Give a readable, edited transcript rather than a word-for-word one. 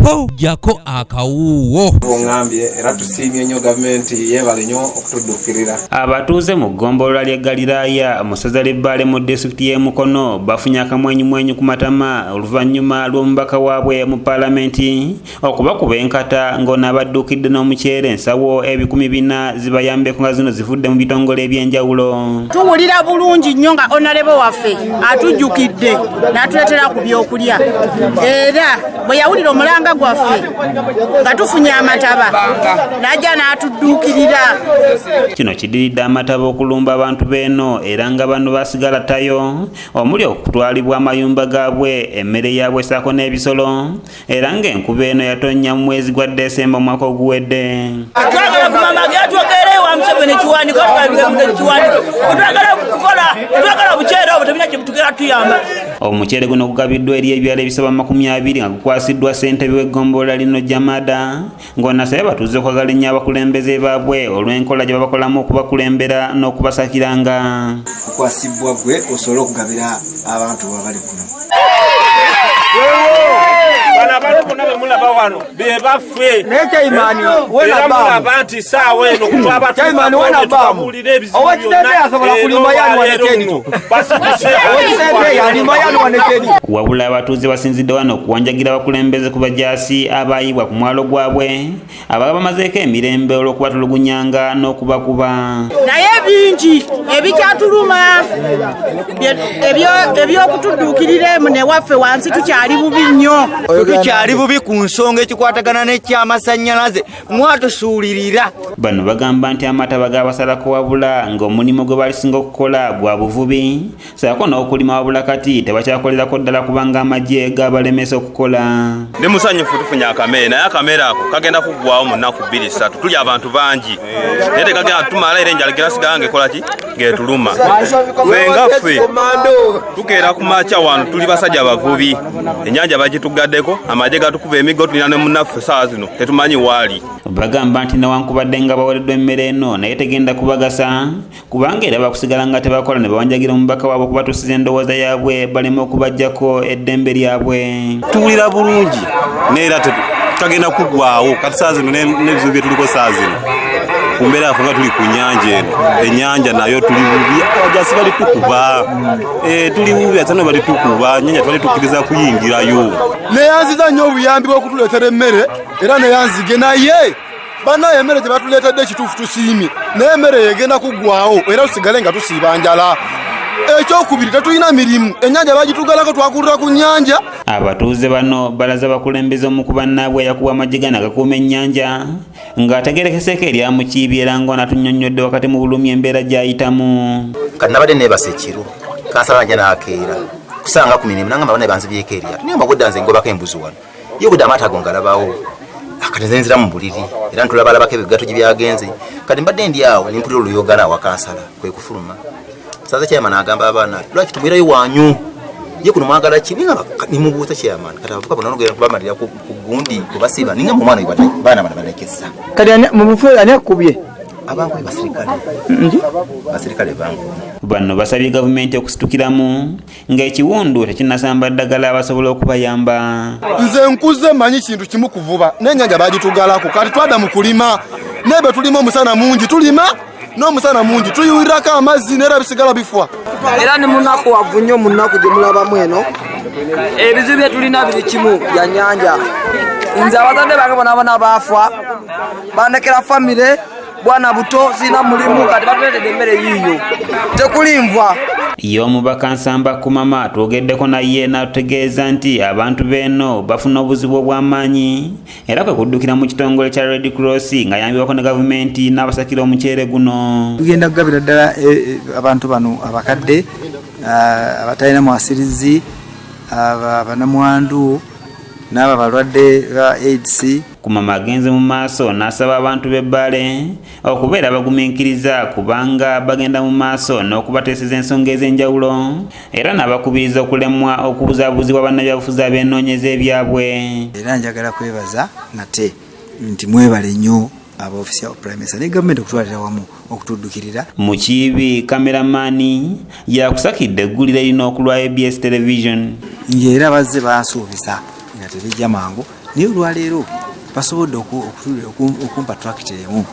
po jako akawuwo. Ngambye era tusiimye nnyo gavumenti yeebale nnyo okutudduukirira. Abatuuze mu ggombolola ly'e Galiraaya mu ssaza ly'Ebbaale mu disitulikiti y'e Mukono bafunye akamwenyumwenyu ku matama oluvannyuma lw'omubaka waabwe mu paalamenti okubakuba enkata ng'ono abadduukidde n'omuceere ensawo 400 zibayambeko nga zino zivudde mu bitongole eby'enjawulo. Tuwulira bulungi nnyo nga Honorable waffe atujjukidde n'atuleetera ku byokulya era bwe yawulira omulanga gwaffe nga tufunye amataba n'ajja n'atudduukirira. Kino kidiridde amataba okulumba abantu beeno era nga bano basigala ttayo omuli okutwalibwa amayumba gaabwe emmere yaabwe esaako n'ebisolo era ng'enkuba eno yatonnya mu mwezi gwa Desemba omwaka oguwedde. Twagala kumama gyatwogere wa Museveni kiwandiiko twagala kukola twagala buceere obwo tebina kye butugera tuyamba. Omuceere guno gugabiddwa eri ebyalo ebisaba 20 nga gukwasiddwa ssentebe w'eggombolola lino Jamada ng'onasabye batuuze okwagala ennyo abakulembeze baabwe olw'enkola gye babakolamu okubakulembera n'okubasakiranga. Okwasibwa gwe osobola okugabira abantu abali kuno. Bana balokuna bemulaba wano bebaffe nekyaimaani mulaba nti saawa eno kutwabatuulira ebizibu wabula abatuuze basinzidde wano okuwanjagira abakulembeze ku bajaasi abaayibwa ku mwalo gwabwe ababa bamazeeko emirembe olw'okubatulugunyanga n'okubakuba. Naye bingi ebikyatuluma ebyokutudduukirira emu ne waffe wansi tukyali bubi nnyo. Tukyali bubi ku nsonga ekikwatagana n'ekyamasannyalaze mwatusuulirira. Bano bagamba nti amataba gaabasalako wabula ng'omulimu gwe balisinga okukola gwa buvubi saako n'okulima wabula kati tebakyakolerako ddala kubanga amagye gaabalemesa okukola. Ndi musanyufu tufunye akameera naye akameera ako kagenda kuggwawo mu nnaku 2-3 tuli abantu bangi naye tekagenda tumala era enjala gerasigala ng'ekola ki ng'etuluma. Ffe nga ffe tukeera ku makya wano tuli basajja bavubi ennyanja bagitugaddeko amagye gatukuba emigo tulina ne munnaffe saawa zino tetumanyi waali. Bagamba nti newankubadde nga bawereddwa emmere eno naye tegenda kubagasa kubanga era bakusigala nga tebakola ne bawanjagira omubaka waabwe okubatuusiza endowooza yaabwe baleme okubajjako eddembe lyabwe. Tuwulira bulungi neera tagenda kuggwaawo kati saa zino n'ebizibu bye tuliko saa zino ku mbeera yaffe nga tuli ku nnyanja eno ennyanja nayo tuli bubi abajasi bali tukuba tuli bubi ate no bali tukuba nnyanja tebali tukkiriza kuyingirayo. Neyanziza nnyo obuyambi bw'okutuleetera emmere era neyanzige naye banaye emmere gye batuleetedde ekituufu tusiimye naye emmere yegenda kuggwawo era tusigale nga tusiiba njala. Ekyokubiri tetulina mirimu ennyanja bagitugalako twakulira ku nnyanja. Abatuuze bano balaza bakulembeze omu ku bannaabwe eyakubwa amagye gano agakuuma ennyanja ng'ategerekeseeko eryamukiibi era ng'onatunyonnyodde wakati mu bulumi embeera gy'ayitamu. Kati nabadde neebasa ekiro kansala nja n'akeera kusanga ku mirimu nangamba banaye banzibyeko erya naye mbagudda nze ngobako embuzi wano ye obudde amaato ago ngalabawo kati nze nzira mu buliri era ntulabalabako ebigato gye byagenze kati mbadde ndi awo nimpulira oluyogana awa kansala kwe kufuluma. Saza chairman agamba abaana lwaki tumwirayo wanyu ye kuno mwagala ki ninga nimubuuza chairman kati avuga bano nogera kubamalira ku gundi kubasiba ninga mu mwana ibadde bana balekesa kati mu bufu ani akubye abantu basirikale bangu. Bano basabye gavumenti okusitukiramu ng'ekiwundu tekinnasamba ddagala abasobola okubayamba. Nze nkuze manyi kintu kimu kuvuba n'ennyanja bagitugalako kati twada mu kulima nebe tulima omusana mungi tulima n'omusana mungi tuyuwirako amazzi neera bisigala bifwa. Era ne munaku wavu nnyo mu nnaku gye mulabamu eno ebizibu bye tulina biri kimu bya nnyanja. Nze abazadde bange bonaabona baafa bandekera famire bwana buto sina mulimu kati batuleetedde emmere yiiyo tekulimva. Ye omubaka Nsamba Kumama twogeddeko naye n'atutegeeza nti abantu beeno bafuna obuzibu obw'amaanyi era kwe kuddukira mu kitongole kya Red Cross ng'ayambibwako ne gavumenti n'abasakira omuceere guno. Tugenda kugabira ddala abantu bano abakadde abatalina mwasirizi abanamwandu n'abo balwadde ba AIDS. Kumama agenze mu maaso n'asaba abantu b'Ebbaale okubeera bagumiikiriza kubanga bagenda mu maaso n'okubateeseza ensonga ez'enjawulo era n'abakubiriza okulemwa okubuzaabuzibwa bannabyabufuzi abeenoonyeza ebyabwe. Era njagala kwebaza nate nti mwebale nnyo abaofisa of Prime Minister ne gavumenti okutwalira wamu okutuddukirira. Mukiibi kameramaani yakusakidde eggulire lino okulwa ABS Television. Ng'era bazze bansuubiza nga tebijja mangu naye olwaleero basobodde okumpa tractor emu